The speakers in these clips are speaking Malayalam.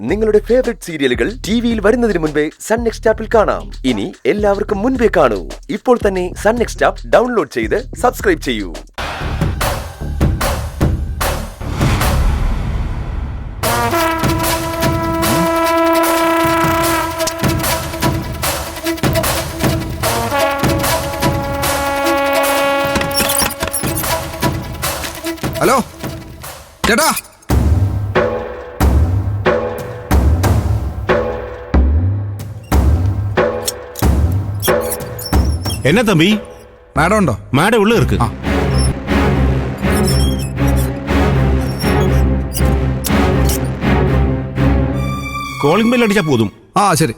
നിങ്ങളുടെ ഫേവറേറ്റ് സീരിയലുകൾ ടിവിയിൽ വരുന്നതിന് മുൻപേ സൺ നെക്സ്റ്റ് ആപ്പിൽ കാണാം. ഇനി എല്ലാവർക്കും മുൻപേ കാണൂ. ഇപ്പോൾ തന്നെ സൺ നെക്സ്റ്റ് ആപ്പ് ഡൗൺലോഡ് ചെയ്ത് സബ്സ്ക്രൈബ് ചെയ്യൂ. ഹലോ ചേട്ടാ, എന്നാ തമ്പി? മാഡം ഉണ്ടോ? മാഡം ഉള്ള ഇருக்கு. കോളിംഗ് ബെൽ അടിച്ചാ പോതും. ആ ശരി.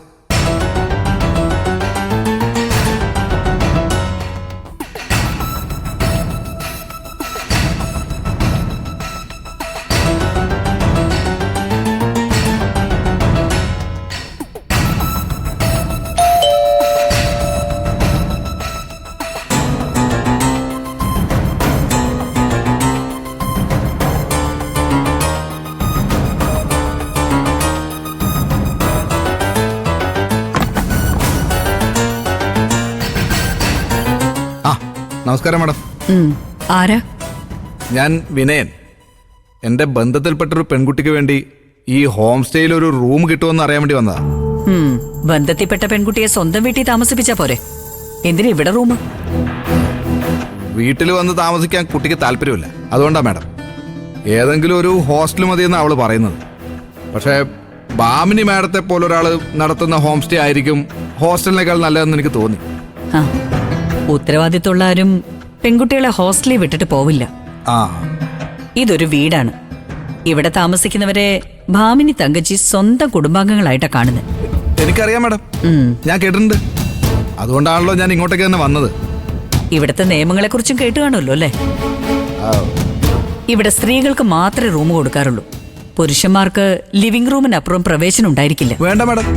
നമസ്കാരം മാഡം. ആരാ? ഞാൻ വിനയൻ. എന്റെ ബന്ധത്തിൽപ്പെട്ടൊരു പെൺകുട്ടിക്ക് വേണ്ടി ഈ ഹോം സ്റ്റേയിൽ ഒരു റൂം കിട്ടുമെന്ന് അറിയാൻ വേണ്ടി വന്നതാ. ബന്ധത്തിൽപ്പെട്ട പെൺകുട്ടിയെ സ്വന്തം വീട്ടിൽ താമസിപ്പിച്ചാ പോരെ? എന്തിനാ ഇവിടെ റൂം? വീട്ടിൽ വന്ന് താമസിക്കാൻ കുട്ടിക്ക് താല്പര്യമില്ല, അതുകൊണ്ടാ മാഡം. ഏതെങ്കിലും ഒരു ഹോസ്റ്റൽ മതിയെന്നാണ് അവള് പറയുന്നത്. പക്ഷേ ബാമിനി മാഡത്തെ പോലൊരാള് നടത്തുന്ന ഹോം സ്റ്റേ ആയിരിക്കും ഹോസ്റ്റലിനേക്കാൾ നല്ലതെന്ന് എനിക്ക് തോന്നി. ഉത്തരവാദിത്തമുള്ള ആരും പെൺകുട്ടികളെ ഹോസ്റ്റലിൽ വിട്ടിട്ട് പോവില്ല. ഇതൊരു വീടാണ്. ഇവിടെ താമസിക്കുന്നവരെ ഭാമിനി തങ്കച്ചി സ്വന്തം കുടുംബാംഗങ്ങളായിട്ടാ കാണുന്നത്. എനിക്കറിയാം മാഡം, ഞാൻ കേട്ടിട്ടുണ്ട്. അതുകൊണ്ടാണല്ലോ ഞാൻ ഇങ്ങോട്ടേക്ക് തന്നെ വന്നത്. ഇവിടുത്തെ നിയമങ്ങളെ കുറിച്ചും കേട്ട് കാണുമല്ലോ അല്ലേ? ഇവിടെ സ്ത്രീകൾക്ക് മാത്രമേ റൂം കൊടുക്കാറുള്ളൂ. പുരുഷന്മാർക്ക് ലിവിംഗ് റൂമിനപ്പുറം പ്രവേശനം ഉണ്ടായിരിക്കില്ല. വേണ്ട മാഡം,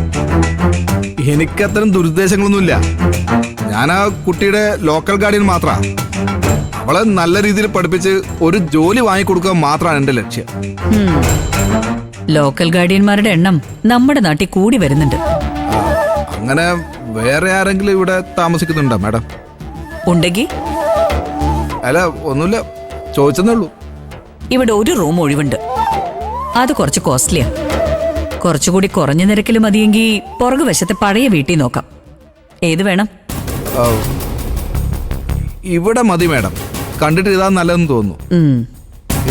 എനിക്കത്തരം ദുരുദ്ദേശങ്ങളൊന്നുമില്ല. ഞാൻ ആ കുട്ടിയുടെ ലോക്കൽ ഗാർഡിയൻ മാത്രാ. അവളെ നല്ല രീതിയിൽ പഠിപ്പിച്ച് ഒരു ജോലി വാങ്ങിക്കൊടുക്കുക മാത്രമാണ് എന്റെ ലക്ഷ്യം. ലോക്കൽ ഗാർഡിയന്മാരുടെ എണ്ണം നമ്മുടെ നാട്ടിൽ കൂടി വരുന്നുണ്ട്. അങ്ങനെ വേറെ ആരെങ്കിലും ഇവിടെ താമസിക്കുന്നുണ്ടോ മാഡം? ഉണ്ടെങ്കിൽ? അല്ല, ഒന്നുമില്ല, ചോദിച്ചെന്നേ ഉള്ളൂ. ഇവിടെ ഒരു റൂം ഒഴിവുണ്ട്. അത് കുറച്ച് കോസ്റ്റ്ലിയാ. കുറച്ചുകൂടി കുറഞ്ഞ നിരക്കിൽ മതിയെങ്കിൽ പുറകു വശത്തെ പഴയ വീട്ടിൽ നോക്കാം. ഏത് വേണം? ഇവിടെ മതി മാഡം. കണ്ടിട്ട് ഇതാ നല്ലതെന്ന് തോന്നുന്നു.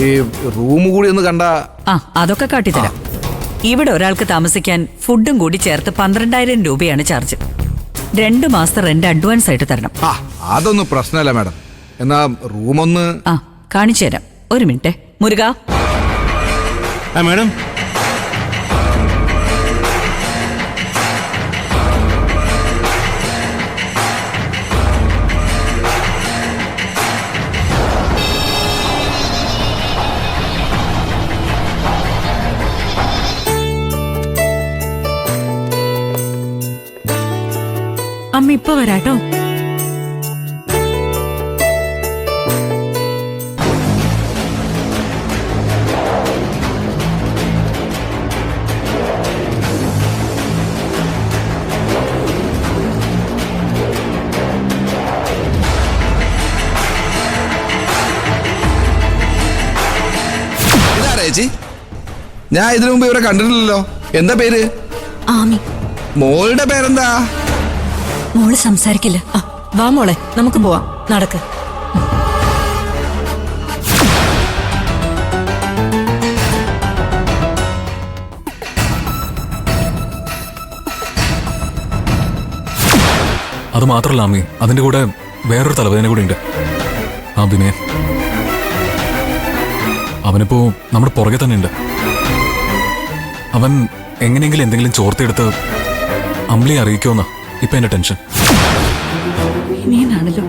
ഈ റൂം കൂടി ഒന്ന് കണ്ട. അതൊക്കെ കാട്ടിത്തരാം. ഇവിടെ ഒരാൾക്ക് താമസിക്കാൻ ഫുഡും കൂടി ചേർത്ത് 12,000 രൂപയാണ് ചാർജ്. 2 മാസത്തെ റെന്റ് അഡ്വാൻസ് ആയിട്ട് തരണം. അതൊന്നും പ്രശ്നമല്ല മാഡം. എന്നാ റൂമൊന്ന് കാണിച്ചു തരാം. ഒരു മിനിറ്റ് മുരുക. മാഡം, അമ്മ ഇപ്പൊ വരാട്ടോ. ചേച്ചി, ഞാൻ ഇതിനു മുമ്പ് ഇവരെ കണ്ടിട്ടില്ലല്ലോ. എന്താ പേര്? ആമി. മോളുടെ പേരെന്താ? മോള് സംസാരിക്കില്ല. വാ മോളെ, നമുക്ക് പോവാം. നടക്ക്. അത് മാത്രല്ല ആമി, അതിന്റെ കൂടെ വേറൊരു തലവേദന കൂടി ഉണ്ട്. ആ വിനയൻ, അവനിപ്പോ നമ്മുടെ പുറകെ തന്നെ ഉണ്ട്. അവൻ എങ്ങനെയെങ്കിലും എന്തെങ്കിലും ചോർത്തെടുത്ത് അമ്ലിയെ അറിയിക്കുമെന്നാ ഇപ്പൊ എന്റെ ടെൻഷൻ. ഇനിയാണല്ലോ.